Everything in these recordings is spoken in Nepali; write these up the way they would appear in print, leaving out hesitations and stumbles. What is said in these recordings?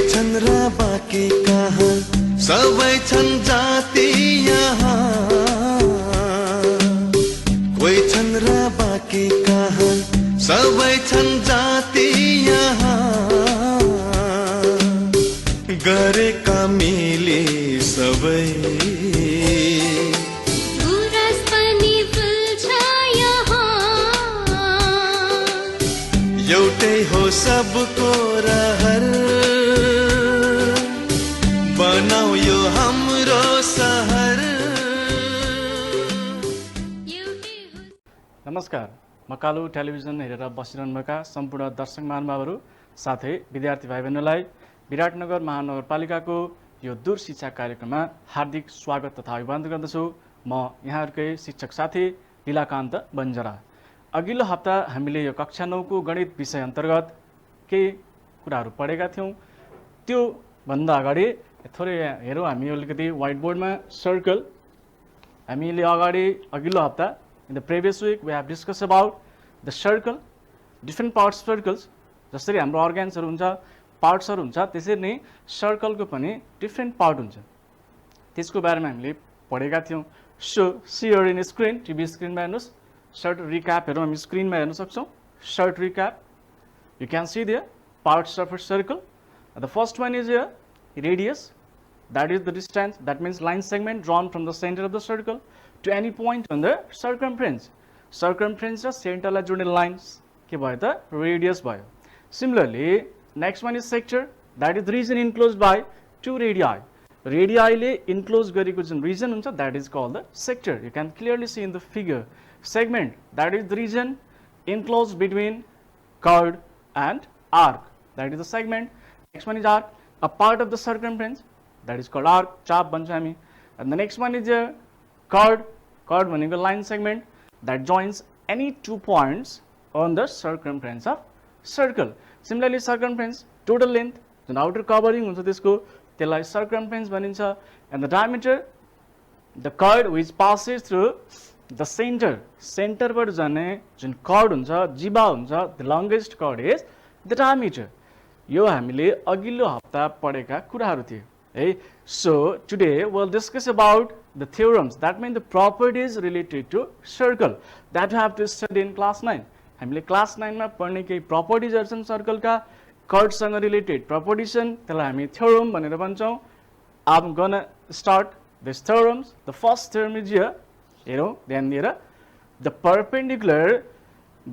छन् र बाँकी कहाँ सबै छन् जाति यहाँ कोही छन् र बाँकी कहाँ सबै छन् जाति यहाँ गरेका मिली सबै एउटै हो सबको रहर बनाऊ यो हाम्रो सहर। नमस्कार, मकालु टेलिभिजन हेरेर बसिरहनुभएका सम्पूर्ण दर्शक महानुभावहरू साथै विद्यार्थी भाइ बहिनीलाई विराटनगर महानगरपालिकाको यो दूर शिक्षा कार्यक्रममा हार्दिक स्वागत तथा अभिवादन गर्दछु। म यहाँहरूकै शिक्षक साथी लीलाकान्त बन्जरा। अघिल्लो हप्ता हामीले यो कक्षा 9 को गणित विषय अन्तर्गत केही कुराहरू पढेका थियौँ। त्यो भन्दा अगाडि थोरै हेरौँ हामी अलिकति व्हाइट बोर्डमा सर्कल। हामीले अगाडि अघिल्लो हप्ता in the previous week we have discuss about the circle, different parts circles. जसरी हाम्रो अर्गेन्सहरू हुन्छ, पार्ट्सहरू हुन्छ, त्यसरी नै सर्कलको पनि डिफ्रेन्ट पार्ट हुन्छ। त्यसको बारेमा हामीले पढेका थियौँ। So see here in screen, TV स्क्रिनमा हेर्नुहोस्। Short recap हेरौँ हामी स्क्रिनमा हेर्न सक्छौँ। Short recap, you can see there parts of a circle. The first one is here radius, that is the distance, that means line segment drawn from the center of the circle to any point on the circumference. Circumference र सेन्टरलाई जोड्ने लाइन्स के भयो त रेडियस भयो। Similarly, next one is sector, that is the region enclosed by two radii. रेडियाईले इन्क्लोज गरेको जुन रिजन हुन्छ that is called the sector. You can clearly see in the figure. Segment, that is the region enclosed between chord and arc, that is the segment. Next one is arc, a part of the circumference, that is called arc, chap bhन्छ हामी. And the next one is a chord. Chord भनेको line segment that joins any two points on the circumference of circle. Similarly, circumference, total length, जुन outer covering हुन्छ त्यसको त्यसलाई circumference भनिन्छ. And the diameter, the chord which passes through the center, सेन्टरबाट जाने जुन कर्ड हुन्छ, जिबा हुन्छ, the longest chord is the diameter. यो हामीले अघिल्लो हप्ता पढेका कुराहरू थिए है। So today we'll discuss about the theorems, that means the properties related to circle that you have to study in class 9. हामीले क्लास 9 मा पढ्ने केही प्रपर्टिजहरु छन् सर्कलका, कर्डसँग रिलेटेड प्रपर्टिज छन्, त्यसलाई हामी theorem भनेर भन्छौँ। I'm gonna start these theorems. The first theorem is here. हेरौँ ध्यान दिएर, the perpendicular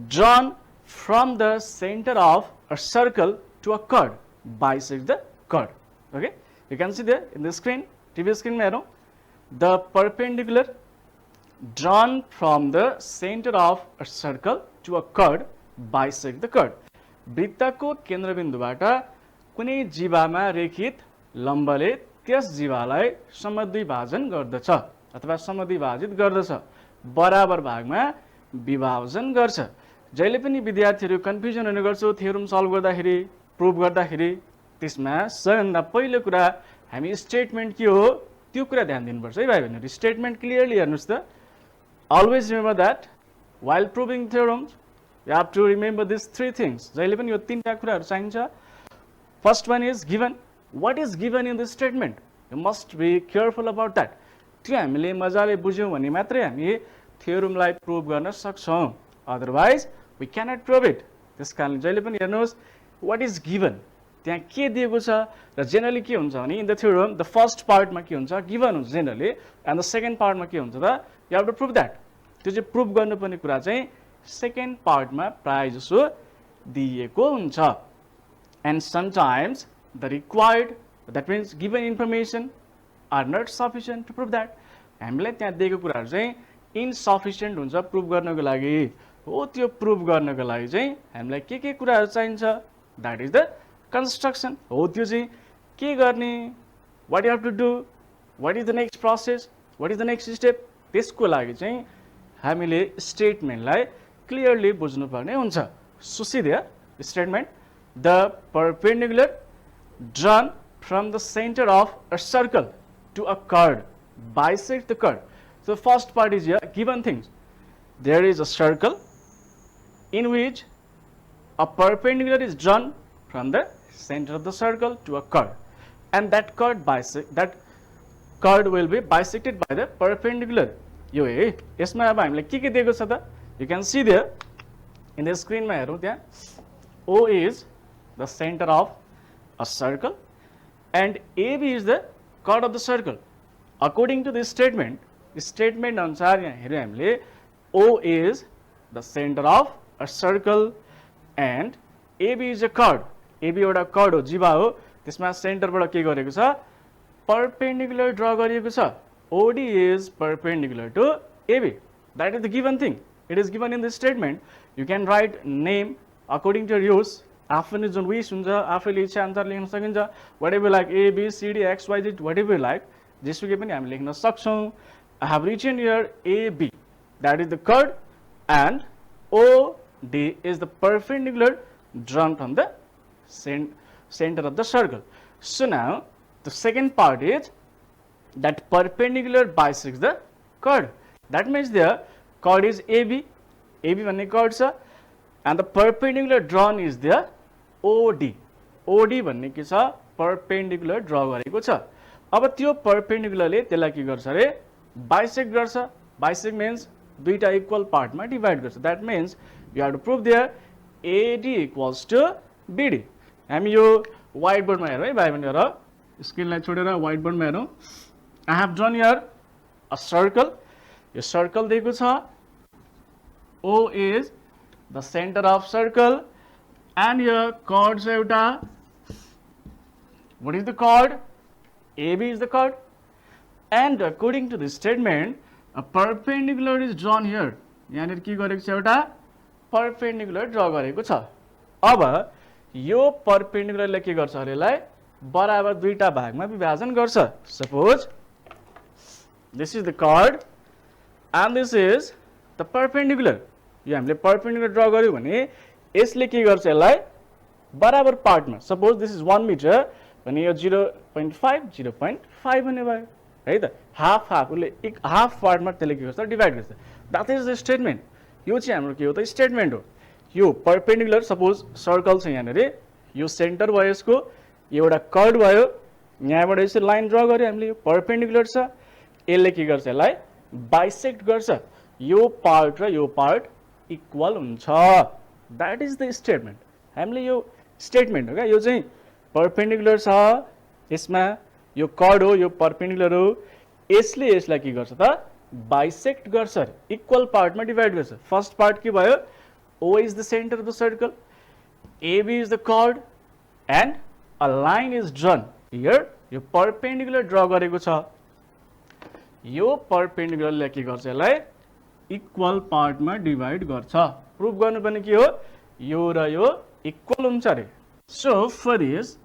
drawn from the center of a circle to a chord bisects the chord. Okay, you can see there in the screen, TV screen में हेरौँ, the perpendicular drawn from the center of a circle to a chord bisects the chord. वृत्तको केन्द्रबिन्दुबाट कुनै जीवामा रेखित लम्बले त्यस जीवालाई समद्विभाजन गर्दछ अथवा समद्विभाजित गर्दछ, बराबर भागमा विभाजन गर्छ। जहिले पनि विद्यार्थीहरू कन्फ्युजन हुने गर्छ थ्योरम सल्भ गर्दाखेरि, प्रुभ गर्दाखेरि। त्यसमा सबैभन्दा पहिलो कुरा हामी स्टेटमेन्ट के हो त्यो कुरा ध्यान दिनुपर्छ है भाइ बहिनीहरू। स्टेटमेन्ट क्लियरली हेर्नुहोस् त। Always remember that while proving theorems you have to remember this three things. जहिले पनि यो तीनटा कुराहरू चाहिन्छ। First one is given, what is given in this statement, you must be careful about that. त्यो हामीले मजाले बुझ्यौँ भने मात्रै हामी थ्योरमलाई प्रुभ गर्न सक्छौँ, otherwise we cannot prove it. त्यस कारण जहिले पनि हेर्नुहोस् वाट इज गिभन, त्यहाँ के दिएको छ। र जेनरली के हुन्छ भने in the theorem the first पार्टमा के हुन्छ, गिभन हुन्छ जेनरली, एन्ड द सेकेन्ड पार्टमा के हुन्छ त, you have to prove that. त्यो चाहिँ प्रुभ गर्नुपर्ने कुरा चाहिँ सेकेन्ड पार्टमा प्रायः जसो दिएको हुन्छ। And sometimes the required, that means given information are not sufficient to prove that. हामीलाई त्यहाँ दिएको कुराहरू चाहिँ इनसफिसियन्ट हुन्छ प्रुभ गर्नको लागि हो। त्यो प्रुभ गर्नको लागि चाहिँ हामीलाई के कुराहरू चाहिन्छ, द्याट इज द कन्स्ट्रक्सन हो। त्यो चाहिँ के गर्ने, what you have to do, what is the next process, what is the next step, त्यसको लागि चाहिँ हामीले स्टेटमेन्टलाई क्लियरली बुझ्नुपर्ने हुन्छ। So see there statement, the perpendicular drawn from the center of a circle to a chord bisects the chord. So first part is here, given things. There is a circle in which a perpendicular is drawn from the center of the circle to a chord, and that chord will be bisected by the perpendicular. यो है यसमा अब हामीलाई के दिएको छ त? You can see there in the screen मा हेरौँ त्यहाँ O is the center of a circle and AB is the chord of the circle. According to this statement अनुसार यहाँ हेऱ्यौँ हामीले O is the center of a circle and AB is a chord. AB एउटा chord हो, जीवा हो, त्यसमा सेन्टरबाट के गरेको छ? Perpendicular draw गरिएको छ. OD is perpendicular to AB. That is the given thing. It is given in this statement. You can write name according to your use. आफूले जुन विस हुन्छ, आफूले इच्छा अनुसार लेख्न सकिन्छ. Whatever you like, A, B, C, D, X, Y, Z, whatever you like. जेसुकै पनि हामी लेख्न सक्छौँ. I have written here AB. That is the chord and OD is the perpendicular drawn from the center of the circle. So now the second part is that perpendicular bisects the chord. That means the chord is AB. AB भन्ने chord छ and the perpendicular drawn is the OD. OD भन्ने के छ? Perpendicular draw गरेको छ. अब त्यो perpendicularले त्यसलाई के गर्छ रे? Bisect गर्छ. Bisect means दुईटा equal part मा divide गर्छ. That means you have to prove there AD equals to BD. हामी यो whiteboard मा हेरौँ है भाइ बहिनीहरु. स्क्रिनलाई छोडेर whiteboard मा हेरौँ. I have drawn here a circle. यो circle दिएको छ. O is the center of circle and here chord छ एउटा. What is the chord? AB is the chord. And according to this statement, a perpendicular is drawn here. यहाँनिर के गरेको छ? एउटा perpendicular draw गरेको छ. अब यो perpendicular ले के गर्छ अरेलाई? बराबर दुईटा भागमा विभाजन गर्छ. Suppose this is the chord and this is the perpendicular. यो हामीले perpendicular draw गर्यो भने यसले के गर्छ यसलाई? बराबर पार्टमा. Suppose this is 1 meter भने यो 0.5 0.5 हुने भयो है त. हाफ उसले एक हाफ पार्टमा त्यसले के गर्छ? डिभाइड गर्छ. That is the statement. यो चाहिँ हाम्रो के हो त? स्टेटमेन्ट हो. यो परपेन्डिकुलर सपोज सर्कल छ यहाँनिर, यो सेन्टर भयो, यसको एउटा कर्ड भयो, यहाँबाट यसरी लाइन ड्र गर्यो हामीले, यो परपेन्डिकुलर छ. यसले के गर्छ? यसलाई बाइसेक्ट गर्छ. यो पार्ट र यो पार्ट इक्वल हुन्छ. That is the statement. हामीले यो स्टेटमेन्ट हो क्या. यो चाहिँ परपेन्डिकुलर छ, यसमा यो कर्ड हो, यो परपेन्डिकुलर हो, यसले यसलाई के गर्छ त? बाइसेक्ट गर्छ, इक्वल पार्टमा डिभाइड गर्छ. फर्स्ट पार्ट के भयो? O is the center of the circle, AB is the chord and a line is drawn here. यो perpendicular draw गरेको छ. यो perpendicular ले के गर्छ? यसलाई इक्वल पार्टमा डिभाइड गर्छ. प्रुफ गर्नुपर्ने के हो? यो र यो इक्वल हुन्छ रे. सो फर दिस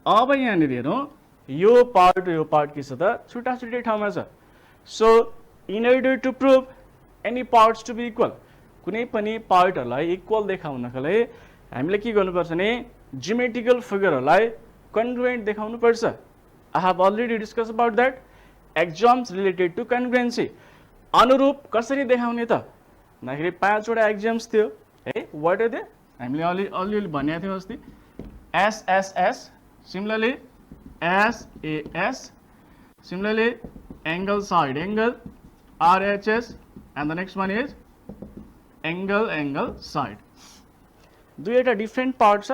अब यहाँनिर हेरौँ, यो पार्ट र यो पार्ट के छ त? छुट्टा छुट्टै ठाउँमा छ. So in order to prove any parts to be equal, कुनै पनि पार्टहरूलाई इक्वल देखाउनको लागि हामीले के गर्नुपर्छ भने जियोमेट्रिकल फिगरहरूलाई कन्ग्रुएन्ट देखाउनु पर्छ. I have already discuss about that. Exams related to congruency. अनुरूप कसरी देखाउने त भन्दाखेरि 5 वटा एक्जाम्स थियो है. What are they? हामीले अलिअलि भनेको थियौँ अस्ति. SSS, similarly SAS, similarly angle side angle, RHS, and the next one is angle side. दुईवटा डिफ्रेन्ट पार्ट छ,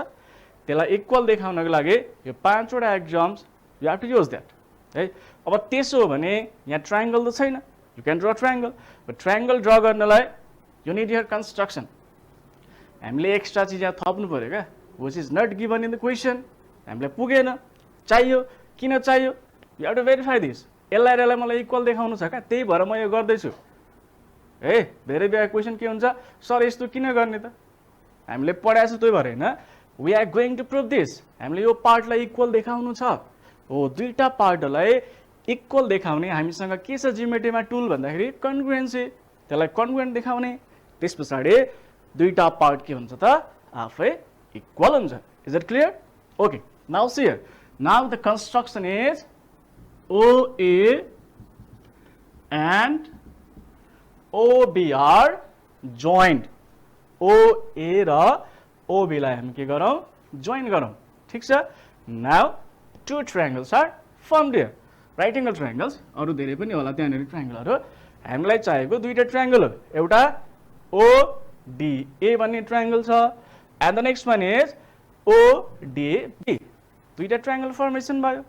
त्यसलाई इक्वल देखाउनको लागि यो 5 वटा exams you have to use that है. अब त्यसो हो भने यहाँ ट्रायंगल त छैन. You can draw triangle. But triangle draw गर्नलाई यु निड हियर कन्स्ट्रक्सन. हामीले एक्स्ट्रा चिज यहाँ थप्नु पर्यो क्या, which is not given in the question. हामीलाई पुगेन, चाहियो. किन चाहियो? You have to verify this. यसलाई मलाई इक्वल देखाउनु छ क्या, त्यही भएर म यो गर्दैछु है. धेरै बेला क्वेसन के हुन्छ? सर यस्तो किन गर्ने त? हामीले पढाएको छ त्यही भएर होइन. We are going to prove this. हामीले यो पार्टलाई इक्वल देखाउनु छ हो. दुईटा पार्टहरूलाई इक्वल देखाउने हामीसँग के छ जियोमेट्रीमा टुल भन्दाखेरि? कन्ग्रुएन्सी. त्यसलाई कन्ग्रुएन्ट देखाउने. त्यस पछाडि दुईटा पार्ट के हुन्छ त? आफै इक्वल हुन्छ. Is it clear? Okay. Now see here. Now the construction is OA and OB are joined. OA र OB लाई हामी के गरौँ? जोइन गरौँ. ठिक छ now two triangles are formed here right angle triangles अरु धेरै पनि होला त्यहाँनेरि ट्रायंगलहरु हामीलाई चाहिएको दुईटा ट्रायंगल हो एउटा ODA भन्ने ट्रायंगल छ and the next one is ODB दुईटा ट्रायंगल फर्मेसन भयो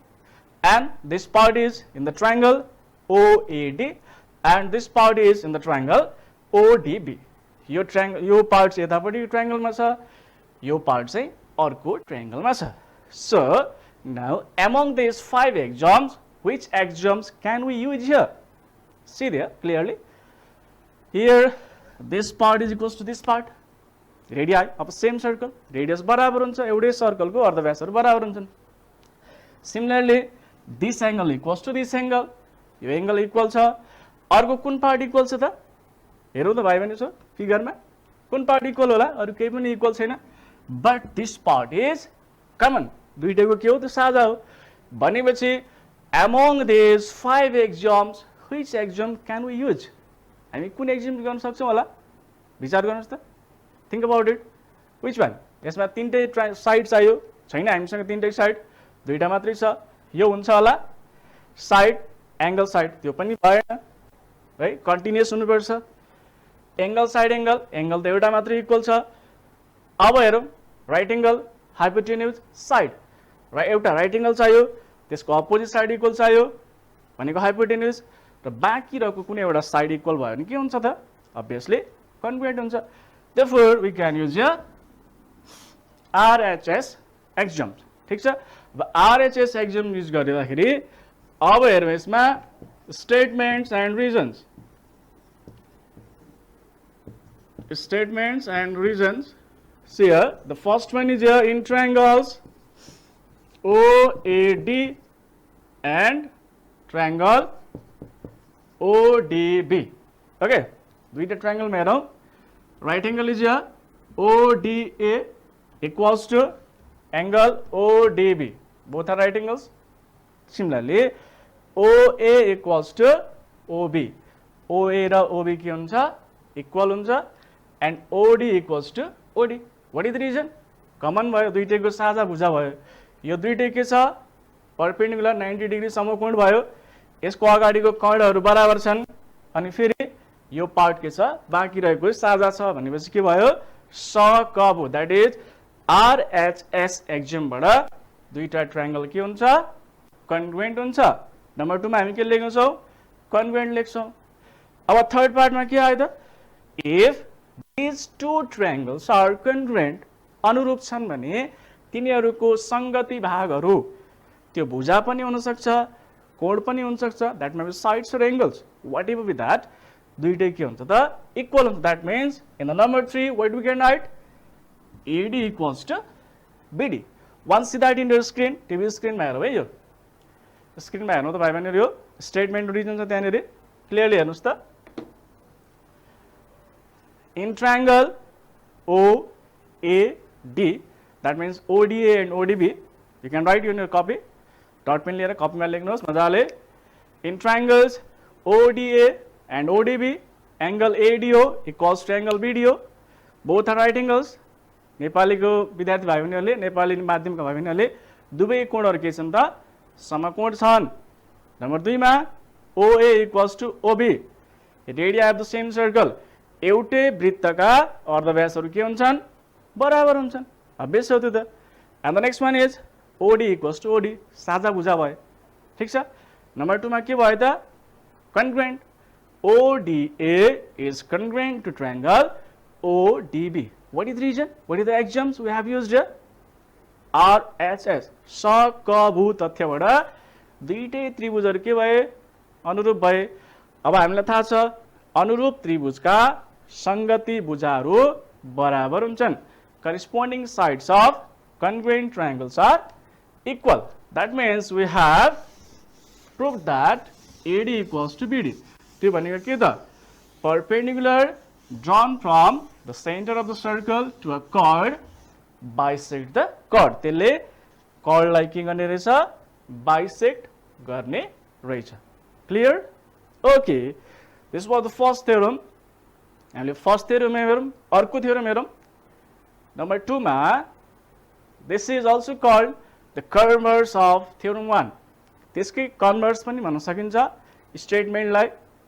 and this part is in the triangle OAD and this part is in the triangle ODB यो पार्ट यतापट्टि ट्रायंगल मा छ यो पार्ट चाहिँ अर्को ट्रायंगल मा छ so now among these 5 axioms which axioms can we use here see there clearly here this part is equals to this part radii of a same circle radius बराबर हुन्छ एउटै सर्कल को अर्धव्यासहरु बराबर हुन्छन् similarly this angle equals to this angle यो एंगल इक्वल छ अर्को कुन पार्ट इक्वल छ त हेरौँ त भाइ बहिनी फिगरमा कुन पार्ट इक्वल होला अरु केही पनि इक्वल छैन but this part is common दुईटैको के हो त साझा हो भनेपछि among these 5 axioms which axiom can we use हामी कुन एक्जिम गर्न सक्छौं होला विचार गर्नुस् त think about it which one यसमा तीनटै साइड चाहियो छैन हामीसँग तीनटै साइड दुईटा मात्रै छ यो हुन्छ होला साइड एंगल साइड त्यो पनि भएन है कन्टिन्युअस हुनुपर्छ एंगल साइड एंगल एंगल त एउटा मात्रै इक्वल छ अब हेरौं राइट एंगल हाइपोटेन्युज साइड एउटा राइट एंगल चाहियो त्यसको अपोजिट साइड इक्वल चाहियो भनेको हाइपोटेन्युज र बाँकी रहेको कुनै एउटा साइड इक्वल भयो भने के हुन्छ त obviously congruent हुन्छ therefore we can use here RHS axioms ठीक छ RHS axiom युज गर्दाखेरि अब हेरौँ यसमा statements and reasons see here the first one is here in triangles OAD and triangle ODB okay दुईटा ट्रायंगल में हेरौँ right angle is here ODA equals to angle ODB both are right angles similarly OA equals to OB OA र OB के हुन्छ इक्वल हुन्छ and OD equals to OD what is the reason common भयो दुईटैको साझा भुजा भयो यो दुईटै के छ परपेंडिकुलर 90 डिग्री सम्म कोण भयो यसको अगाडिको कर्णहरु बराबर छन् अनि फेरि यो पार्ट के छ बाँकी रहेको साझा छ भनेपछि के भयो सकब दैट इज RHS एक्जिम बाट दुईटा ट्रायंगल के हुन्छ कन्ग्रुएन्ट हुन्छ नम्बर 2 मा हामी के लेख्छौं छौ कन्ग्रुएन्ट लेख्छौं अब थर्ड पार्ट मा के आयो त if these two triangles are congruent अनुरूप छन् भने तिनीहरुको संगति भागहरु त्यो भुजा पनि हुन सक्छ कोण पनि हुन सक्छ दैट मे बी साइड्स और एंगल्स व्हाटएभर बी दैट दुईटै के हुन्छ त इक्वल हुन्छ that means in the number 3 what we can write AD equals to BD once see that in your screen TV screen मा हेरौ है यो स्क्रिन मा हेर्नु त भाइ बहिनीहरु यो स्टेटमेन्ट रिजन छ त्यहाँनेरि क्लियरली हेर्नुस् त in triangle OAD that means ODA and ODB you can write in your copy dot pen लिएर कपी मा लेख्नुस् मजाले in triangles ODA and ODB angle ADO equals to angle BDO both are right angles नेपालीको विद्यार्थी भाइ बहिनीहरुले नेपाली माध्यमका भाइ बहिनीहरुले दुवै कोणहरु के छन् त समकोण छन् नम्बर 2 मा OA equals to OB radii of the same circle एउटै वृत्तका अर्धव्यासहरु के हुन्छन् बराबर हुन्छन् अभ्यास हो त्यो त and the next one is OD equals to OD साझा भुजा भयो ठीक छ नम्बर 2 मा के भयो त congruent ODA is congruent to triangle ODB what is the reason what is the axioms we have used here RHS सकभु तथ्यबाट दुईटै त्रिभुजहरु के भए अनुरूप भए अब हामीलाई थाहा छ अनुरूप त्रिभुजका संगति भुजाहरु बराबर हुन्छन् corresponding sides of congruent triangles are equal that means we have proved that AD equals to BD त्यो भनेको के त perpendicular drawn from the center of the circle to a chord bisect the chord त्यसले chord लाई के गर्ने रहेछ bisect गर्ने रहेछ clear okay this was the first theorem हामीले फर्स्ट थ्योरम हेरौं अर्को थ्योरम हेरौं नम्बर 2 मा This is also called the converse of theorem 1. त्यसकै कन्भर्स पनि भन्न सकिन्छ स्टेटमेन्टलाई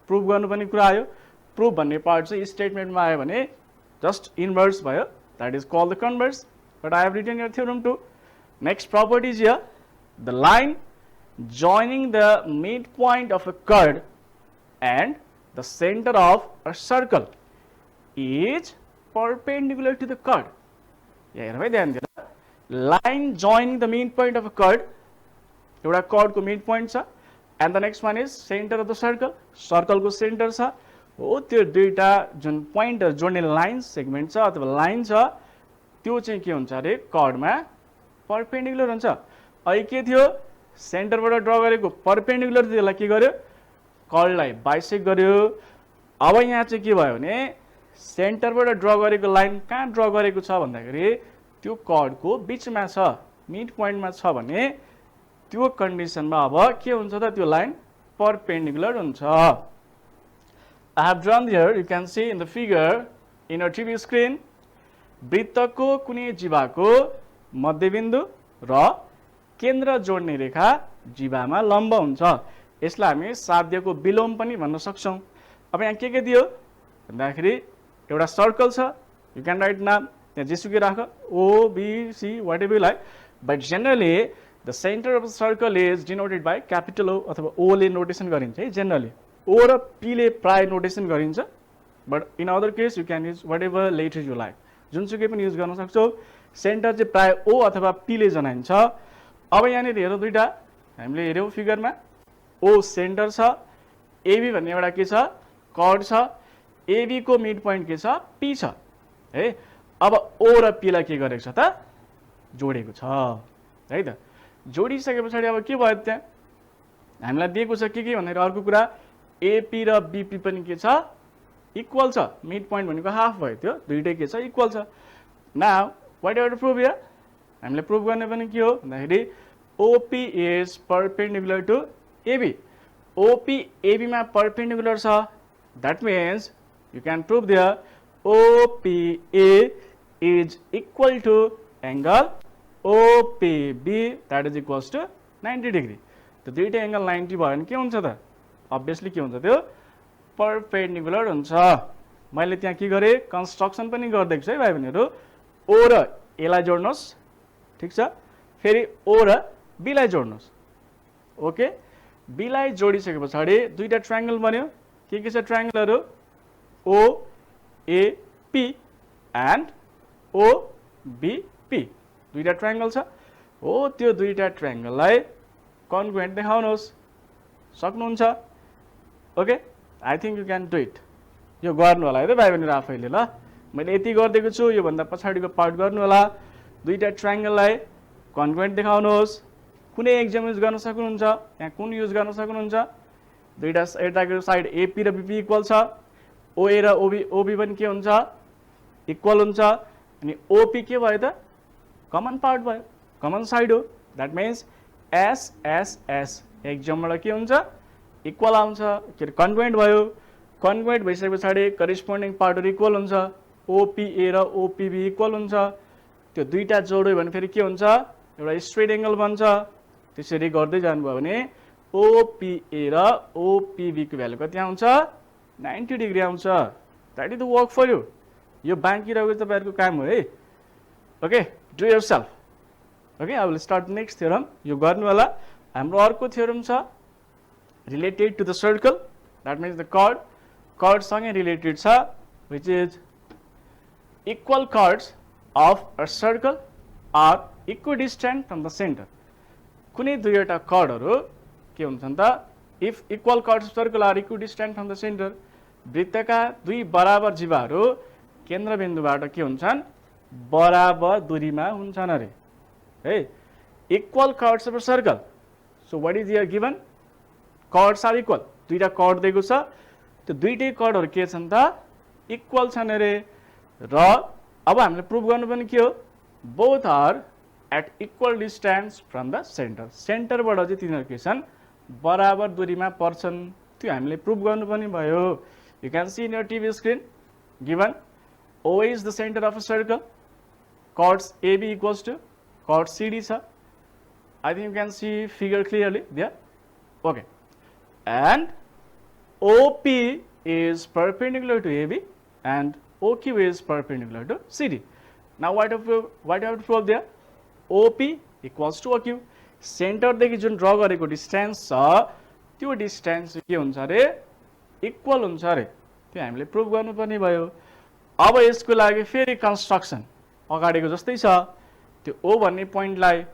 प्रुभ गर्नु पनि कुरा आयो प्रुभ भन्ने पार्ट चाहिँ स्टेटमेन्टमा आयो भने जस्ट इन्भर्स भयो that is called the converse but I have written here theorem 2. Next property is here the line joining the midpoint of a chord and the center of a circle is perpendicular to the chord. हेर भाइ ध्यान दिएर line joining the midpoint of a chord एउटा chord को midpoint छ and the next one is center of the circle को center छ हो त्यो दुईटा जुन point जोड्ने line segment छ अथवा line छ त्यो चाहिँ के हुन्छ अरे chord मा perpendicular हुन्छ. अहिले के थियो सेन्टर बाट ड्रा गरेको perpendicular थियो त्यसलाई के गर्यो chord लाई bisect गर्यो. अब यहाँ चाहिँ के भयो भने सेन्टर बाट ड्रा गरेको लाइन कहाँ ड्रा गरेको छ भन्दाखेरि त्यो chord को बीचमा छ मिड पोइन्टमा छ भने त्यो कन्डिसनमा अब के हुन्छ त त्यो लाइन perpendicular हुन्छ. I have drawn here you can see in the figure in your TV screen वृत्तको कुनै जिबाको मध्यबिन्दु र केन्द्र जोड्ने रेखा जिबामा लम्ब हुन्छ. यसलाई हामी साध्यको विलोम पनि भन्न सक्छौं. अब यहाँ के दियो भन्दाखेरि एउटा सर्कल छ यु क्यान राइट नाम त्यहाँ जेसुकै राख O B C whatever you like but generally the centre of the circle is denoted by capital O अथवा ओ ले नोटेसन गरिन्छ है. जनरली ओ र पी ले प्राय नोटेसन गरिन्छ but in other case you can use what ever letter you like जुनसुकै पनि युज गर्न सक्छौ. सेन्टर चाहिँ प्राय ओ अथवा पी ले जनाइन्छ. अब यहाँनिर हेरौँ दुईटा हामीले हेर्यौँ फिगरमा ओ सेन्टर छ एबी भन्ने एउटा के छ कर्ड छ एबी को मिड पोइन्ट के छ पी छ है. अब ओ र पी लाई के गरेको छ त जोडेको छ है त. जोडिसके पछाडि अब के भयो त्यहाँ हामीलाई दिएको छ के भनेर अर्को कुरा एपी र बीपी पनि के छ इक्वल छ. मिड पोइन्ट भनेको हाफ भयो त्यो दुईटै के छ इक्वल छ. Now what are to prove here हामीले प्रुभ गर्ने पनि के हो भन्दाखेरि OP is perpendicular to AB. OP AB मा परपेन्डिकुलर छ that means you can prove there OPA is equal to angle OPB that is equals to 90 degree. त्यो दुईटै एंगल 90 भयो भने के हुन्छ त अब्भियसली के हुन्छ त्यो परपेन्डिकुलर हुन्छ. मैले त्यहाँ के गरे कन्स्ट्रक्सन पनि गर्दैछु है भाइ बहिनीहरु. ओ र ए लाई जोड्नुस् ठीक छ फेरि ओ र बी लाई जोड्नुस्. ओके बी लाई जोडिसके पछाडि दुईटा ट्रायंगल बन्यो. के छ ट्रायंगलहरु O A P and O B P दुईटा ट्रायंगल छ हो. त्यो दुईटा ट्रायंगललाई कन्ग्रुएन्ट देखाउनुस् सक्नुहुन्छ. Okay I think you can do it. यो गर्नु होला है त भाइ बहिनीहरु आफैले. ल मैले यति गर्दिएको छु यो भन्दा पछाडिको पार्ट गर्नु होला. दुईटा ट्रायंगललाई कन्ग्रुएन्ट देखाउनुहोस्. कुनै एक्जाम युज गर्न सक्नुहुन्छ यहाँ कुन युज गर्न सक्नुहुन्छ. दुईटा यताको साइड एपी र बीपी इक्वल छ ओए र ओबी पनि के हुन्छ इक्वल हुन्छ अनि ओपी के भयो त कमन पार्ट भयो कमन साइड हो. That means S S S एक्जामबाट के हुन्छ इक्वल आउँछ के कन्ग्रुएन्ट भयो. कन्ग्रुएन्ट भइसके पछाडि करेस्पोन्डिङ पार्टहरु इक्वल हुन्छ. ओपीए र ओपीबी इक्वल हुन्छ. त्यो दुईटा जोड्यो भने फेरि के हुन्छ एउटा स्ट्रेट एंगल बन्छ. त्यसरी गर्दै जानुभयो भने ओपीए र ओपीबी को भ्यालु कति आउँछ 90 डिग्री आउँछ. That is the work for you. यो बाँकी रहेको तपाईहरुको काम हो है. Okay do yourself. Okay I will start next theorem. यो गर्नु होला. हाम्रो अर्को थ्योरम छ related to the circle that means the chord सँगै रिलेटेड छ which is equal chords of a circle are equidistant from the center. कुनै दुईवटा कर्डहरु के हुन्छन् त if equal chords of circle are equidistant from the center वृत्तका दुई बराबर जिबाहरु केन्द्रबिन्दुबाट के हुन्छन् बराबर दूरीमा हुन्छन् अरे है. equal chords of a circle. So what is here given? Chords are equal. दुईटा कर्ड दिएको छ त्यो दुईटै कर्डहरु के छन् त इक्वल छन् अरे. र अब हामीले प्रुभ गर्नु पनि के हो both are at equal distance from the centre. सेन्टरबाट चाहिँ तिनीहरु के छन् बराबर दूरीमा पर्छन्. त्यो हामीले प्रुभ गर्नु पनि भयो. You can see in your TV screen given O is the centre of a circle chords AB equals to chord CD छ. I think you can see figure clearly there. Okay. And OP is perpendicular to AB and OQ is perpendicular to CD. Now what have to prove there? OP equals to OQ. Center देखि जुन ड्र गरेको डिस्टेन्स छ त्यो डिस्टेन्स के हुन्छ रे इक्वल हुन्छ रे. त्यो हामीले प्रुभ गर्नुपर्ने भयो. अब यसको लागि फेरि कन्स्ट्रक्सन अगाडिको जस्तै छ. त्यो O भन्ने पोइन्टलाई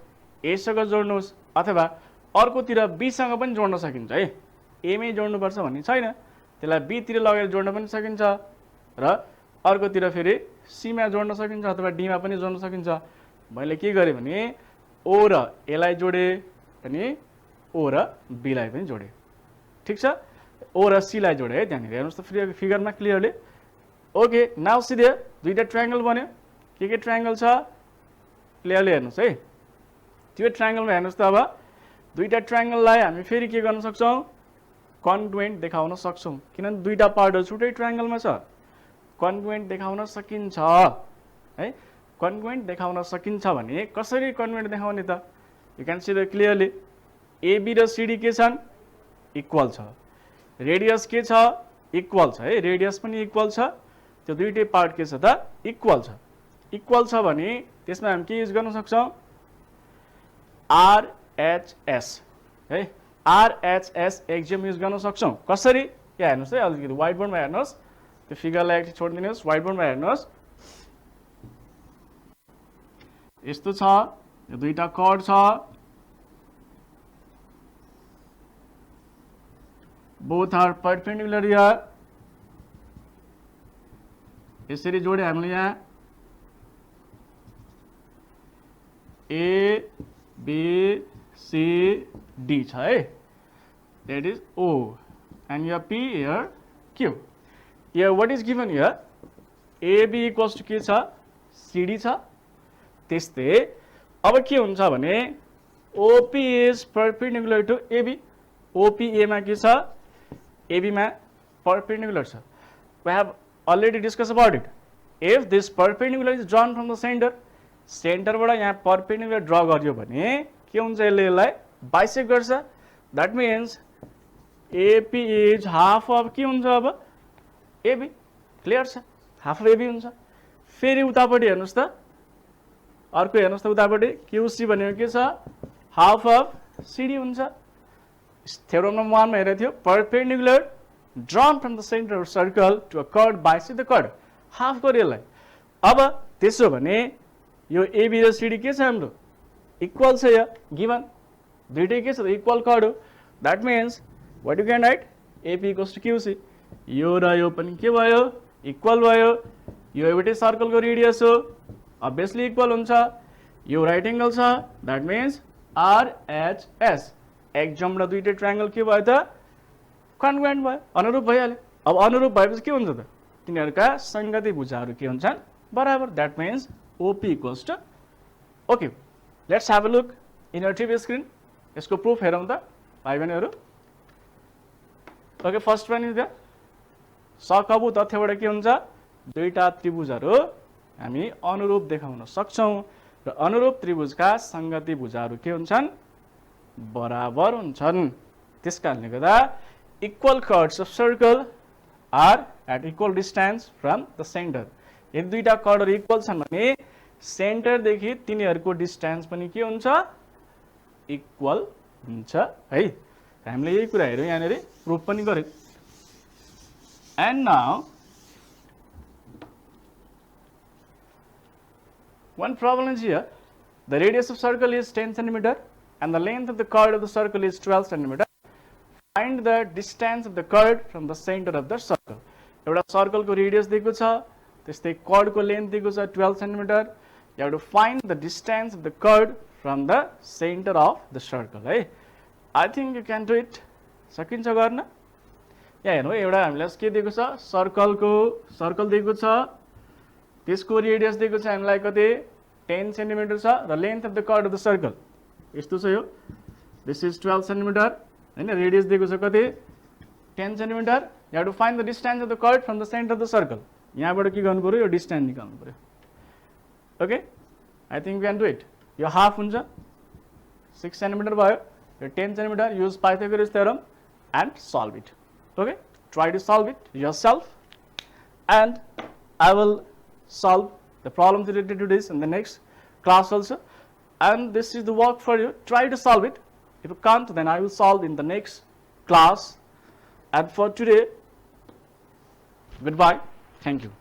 A सँग जोड्नुहोस् अथवा अर्कोतिर B सँग पनि जोड्न सकिन्छ है. A मै जोड्नुपर्छ भन्ने छैन. त्यसलाई B तिर लगेर जोड्न पनि सकिन्छ र अर्कोतिर फेरि C मा जोड्न सकिन्छ अथवा D मा पनि जोड्न सकिन्छ. मैले के गरेँ भने O र A लाई जोडे अनि O र B लाई पनि जोडे. ठीक छ. O र C लाई जोडे है. त्यहाँनिर हेर्नुहोस् त फिगरमा clearly. Okay. Now see there दुईटा ट्रायंगल बन्यो. के ट्रायंगल छ क्लियरली हेर्नुहोस् है. त्यो ट्रायंगलमा हेर्नुहोस् त अब दुईटा ट्रायंगललाई हामी फेरि के गर्न सक्छौं कन्ग्रुएन्ट देखाउन सक्छौं. किनभने दुईटा पार्टहरु छुट्टै ट्रायंगलमा छ. कन्ग्रुएन्ट देखाउन सकिन्छ है. कन्ग्रुएन्ट देखाउन सकिन्छ भने कसरी कन्ग्रुएन्ट देखाउने त? You can see the clearly AB र CD के छन् इक्वल छ. रेडियस के छ इक्वल छ है. रेडियस पनि इक्वल छ. त्यो दुईटै पार्ट के छ त इक्वल छ. इक्वल छ भने त्यसमा हामी के युज गर्न सक्छौं RHS है. RHS एक्जियम युज गर्न सक्छौं. कसरी यहाँ हेर्नुहोस् है. अलिकति व्हाइट बोर्डमा हेर्नुहोस्. त्यो फिगरलाई एकछिन छोड्दिनुहोस्. व्हाइट बोर्डमा हेर्नुहोस्. यस्तो छ. यो दुईटा कर्ड छ. Both are perpendicular here. यसरी जोडे हामीले यहाँ A B C D छ है. That is O and your P here Q. Here what is given here? AB equals to के छ CD छ. त्यस्तै अब के हुन्छ भने OP is perpendicular to AB. OP A मा के छ AB मा perpendicular छ. We have already discussed about it. If this perpendicular is drawn from the center, center बाट यहाँ perpendicular draw गर्यो भने के हुन्छ यसले यसलाई bisect गर्छ. That means AP is half of के हुन्छ अब AB. क्लियर छ. हाफ अफ AB हुन्छ. फेरि उतापट्टि हेर्नुस् त. अर्को हेर्नुस् त उतापट्टि QC भनेको के छ हाफ अफ CD हुन्छ. थ्योरम नम्बर 1 मा हेरेको थियो perpendicular drawn from the center of circle to a chord bisect the chord. Half गरे यसलाई. अब त्यसो भने यो AB र CD के छ हाम्रो इक्वल छ. यहाँ गिवन दुईटै के छ इक्वल कर्ड हो. That means what you can write AP equals to QC. यो र यो पनि के भयो इक्वल भयो. यो एउटै सर्कलको रेडियस हो obviously इक्वल हुन्छ. यो राइट एंगल छ. दैट मीन्स RHS एक्जम र दुईटै ट्रायंगल के भयो त कन्ग्रुएन्ट भयो. अनुरूप भइहाल्यो. अब अनुरूप भएपछि के हुन्छ त तिनीहरुका संगति भुजाहरू के हुन्छन् बराबर. That means OP equals to OQ. Let's have a look in your TV screen. यसको प्रुफ हेरौँ त भाइ बहिनीहरु. Okay. First one is the सकबु तथ्यबाट के हुन्छ दुईटा त्रिभुजहरू हामी अनुरूप देखाउन सक्छौं र अनुरूप त्रिभुजका संगति भुजाहरू के हुन्छन् बराबर हुन्छन्. त्यसकारणले गर्दा equal chords of circle are at equal distance from the center. यदि दुईटा कर्डहरु इक्वल छन् भने सेन्टर देखि तिनीहरुको डिस्टेन्स पनि के हुन्छ इक्वल हुन्छ है. हामीले यही कुरा हेर्यौं यहाँनेरि प्रुफ पनि गर्यौं. And now one problem is here. The radius of circle is 10 cm and the length of the chord of the circle is 12 cm. Find the distance of the chord from the center of the circle. एउटा सर्कलको रेडियस दिएको छ. त्यस्तै chord को लेन्थ दिएको छ 12 cm. You have to find the distance of the chord from the center of the circle है. I think you can do it. सकिन्छ गर्न. यहाँ हेर्नु एउटा हामीलाई के दिएको छ सर्कल दिएको छ. त्यसको रेडियस दिएको छ हामीलाई कति 10 cm छ र length of the chord of the circle यस्तो छ. यो this is 12 cm हैन. रेडियस दिएको छ कति 10 cm. You have to find the distance of the chord from the center of the circle. यहाँबाट के गर्नु पर्यो यो डिस्टेन्स निकाल्नु पर्यो. Okay, I think we can do it. यो हाफ हुन्छ 6 सेन्टिमिटर भयो यो 10 centimetre use Pythagoras theorem and solve it. Okay, try to solve it yourself and I will solve the problems related to this in the next class also, and this is the work for you. Try to solve it. If you can't, then I will solve in the next class. And for today, goodbye. Thank you.